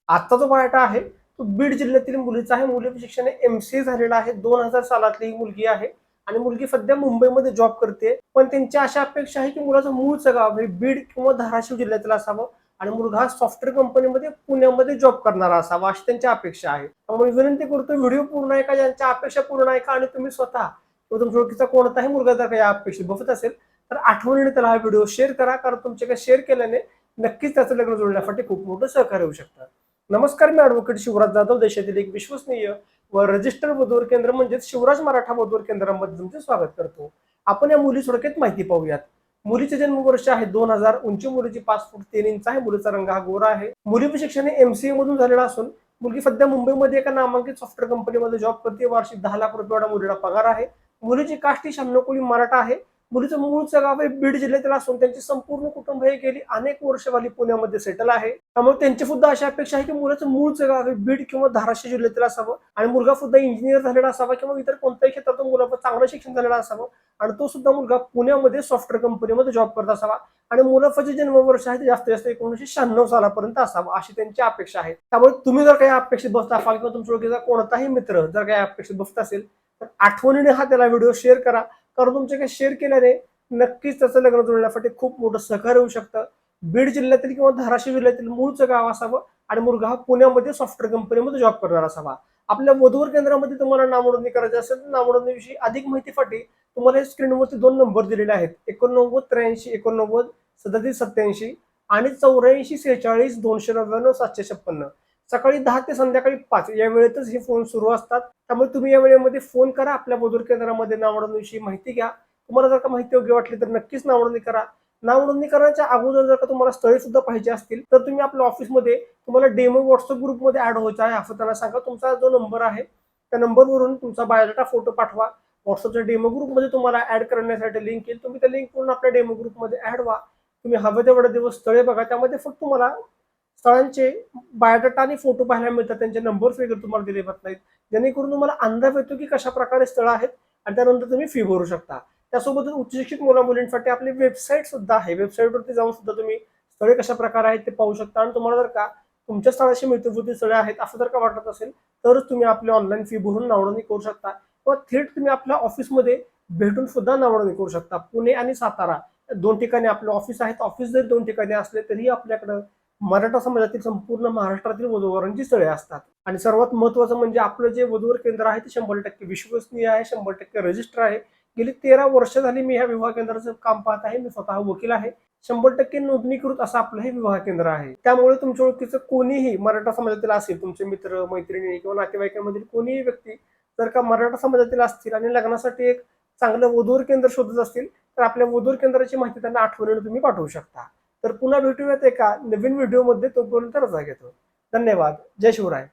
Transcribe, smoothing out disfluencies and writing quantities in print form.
आजचा जो बायोडाटा आहे तो बीड जिल्ह्यातील मुलीचा आहे. मुलीचे शिक्षण MCA झालेलं आहे. 2000 सालातली ही मुलगी आहे आणि मुलगी सध्या मुंबईमध्ये जॉब करते. पण त्यांची अशा अपेक्षा आहे की मुलाचं मूळचं गाव हे बीड किंवा धाराशिव जिल्ह्यातील असावं आणि मुलगा हा सॉफ्टवेअर कंपनीमध्ये पुण्यामध्ये जॉब करणारा असावा अशी त्यांची अपेक्षा आहे. त्यामुळे विनंती करतो व्हिडिओ पूर्ण ऐका, ज्यांच्या अपेक्षा पूर्ण ऐका आणि तुम्ही स्वतः तुमच्या ओळखीचा कोणताही मुलगा जर काही अपेक्षित बसत असेल तर आठवणीने त्याला हा व्हिडिओ शेअर करा, कारण तुमच्याकडे शेअर केल्याने नक्कीच त्याचं लग्न जुळण्यासाठी खूप मोठं सहकार्य होऊ शकतं. नमस्कार, मी ॲडव्होकेट शिवराज जाधव, देशातील एक विश्वसनीय व रजिस्टर्ड वधूवर केंद्र म्हणजेच शिवराज मराठा वधूवर केंद्रामध्ये तुमचे स्वागत करतो. आपण या मुली थोडक्यात माहिती पाहूयात. मुलीचे जन्मवर्ष आहे 2000, उंची मुलीची 5 फूट 3 इंच आहे, मुलीचा रंग हा गोरा आहे. मुलीचे शिक्षण MCA मधून झालेलं असून मुलगी सध्या मुंबईमध्ये एका नामांकित सॉफ्टवेअर कंपनीमध्ये जॉब करते. वार्षिक 10 लाख रुपये एवढा मुलीला पगार आहे. मुलीची कास्ट ही 96 कोळी मराठा आहे. मुलीचं मूळचं गाव हे बीड जिल्ह्यातील असून त्यांची संपूर्ण कुटुंब हे गेली अनेक वर्षावाली पुण्यामध्ये सेटल आहे. त्यामुळे त्यांची सुद्धा अशी अपेक्षा आहे की मुलाचं मूळचं गाव हे बीड किंवा धाराशिव जिल्ह्यातील असावं आणि मुलगा सुद्धा इंजिनियर झालेला असावा किंवा इतर कोणत्याही क्षेत्रातून मुलाचं चांगलं शिक्षण झालेलं असावं आणि तो सुद्धा मुलगा पुण्यामध्ये सॉफ्टवेअर कंपनीमध्ये जॉब करत असावा आणि मुलाचं जे जन्मवर्ष आहे ते जास्तीत जास्त 1996 सालापर्यंत असावं अशी त्यांची अपेक्षा आहे. त्यामुळे तुम्ही जर काही अपेक्षित बसत असाल किंवा तुमच्या ओळखीचा कोणताही मित्र जर काही अपेक्षित बसत असेल तर आठवणीने हा त्याला व्हिडिओ शेअर करा, कारण तुमच्याकडे शेअर केल्याने नक्कीच त्याचं लग्न जुळण्यासाठी खूप मोठं सहकार्य होऊ शकतं. बीड जिल्ह्यातील किंवा धाराशिव जिल्ह्यातील मूळचं गाव असावं आणि मुलगा हा पुण्यामध्ये सॉफ्टवेअर कंपनीमध्ये जॉब करणार असावा. आपल्या वधूवर केंद्रामध्ये तुम्हाला नावनोंदणी करायची असेल तर नावनोंदणीविषयी अधिक माहितीसाठी तुम्हाला स्क्रीनवरती 2 नंबर दिलेले आहेत, 89 83 89 37 87 आणि 84 46 299 756. सकाळी 10 ते संध्याकाळी 5 या वेळेतच हे फोन सुरू असतात. त्यामुळे तुम्ही या वेळेमध्ये फोन करा, आपल्या वधूवर केंद्रामध्ये नावनोंदणीविषयी माहिती घ्या. तुम्हाला जर का माहिती योग्य वाटली तर नक्कीच नावनोंदणी करा. नावनोंदणी करण्याच्या अगोदर जर का तुम्हाला स्थळे सुद्धा पाहिजे असतील तर तुम्ही आपल्या ऑफिसमध्ये तुम्हाला डेमो व्हॉट्सअप ग्रुपमध्ये ऍड व्हायचं आहे असं त्यांना सांगा. तुमचा जो नंबर आहे त्या नंबरवरून तुमचा बायोडाटा फोटो पाठवा. व्हॉट्सअपच्या डेमो ग्रुपमध्ये तुम्हाला ऍड करण्यासाठी लिंक येईल. तुम्ही त्या लिंक वरून आपल्या डेमो ग्रुपमध्ये ऍड व्हा. तुम्ही हवं तेवढे दिवस स्थळे बघा. त्यामध्ये फक्त तुम्हाला स्थळांचे बायोडाटा आणि फोटो पाहायला मिळतात, त्यांचे नंबर्स वगैरे तुम्हाला दिले जात नाहीत, जेणेकरून तुम्हाला अंदाज येतो की कशा प्रकारे स्थळं आहेत आणि त्यानंतर तुम्ही फी भरू शकता. त्यासोबतच उच्च शिक्षित मुला मुलींसाठी आपली वेबसाईट सुद्धा आहे. वेबसाईटवरती जाऊन सुद्धा तुम्ही स्थळे कशा प्रकारे आहेत ते पाहू शकता आणि तुम्हाला जर का तुमच्या स्थळाशी मिळती स्थळे आहेत असं जर का वाटत असेल तरच तुम्ही आपली ऑनलाईन फी भरून नावनोंदणी करू शकता किंवा थेट तुम्ही आपल्या ऑफिसमध्ये भेटून सुद्धा नावनोंदणी करू शकता. पुणे आणि सातारा 2 ठिकाणी आपले ऑफिस आहेत. ऑफिस जरी 2 ठिकाणी असले तरी आपल्याकडं मराठा समाजातील संपूर्ण महाराष्ट्रातील वधूवरांची स्थळे असतात. आणि सर्वात महत्त्वाचं म्हणजे आपलं जे वधूवर केंद्र आहे ते 100% विश्वसनीय आहे, 100% रजिस्टर आहे. गेली 13 वर्ष झाली मी ह्या विवाह केंद्राचं काम पाहत आहे. मी स्वतः वकील आहे. 100% नोंदणीकृत असं आपलं हे विवाह केंद्र आहे. त्यामुळे तुमच्या ओळखीचं कोणीही मराठा समाजातील असेल, तुमचे मित्र मैत्रिणी किंवा नातेवाईकांमधील कोणीही व्यक्ती जर का मराठा समाजातील असतील आणि लग्नासाठी एक चांगलं वधूवर केंद्र शोधत असतील तर आपल्या वधूवर केंद्राची माहिती त्यांना आठवणीने तुम्ही पाठवू शकता. तर पुन्हा भेटूयात एका नवीन व्हिडिओमध्ये. तोपर्यंत रजा घेतो. धन्यवाद. जय शिवराय.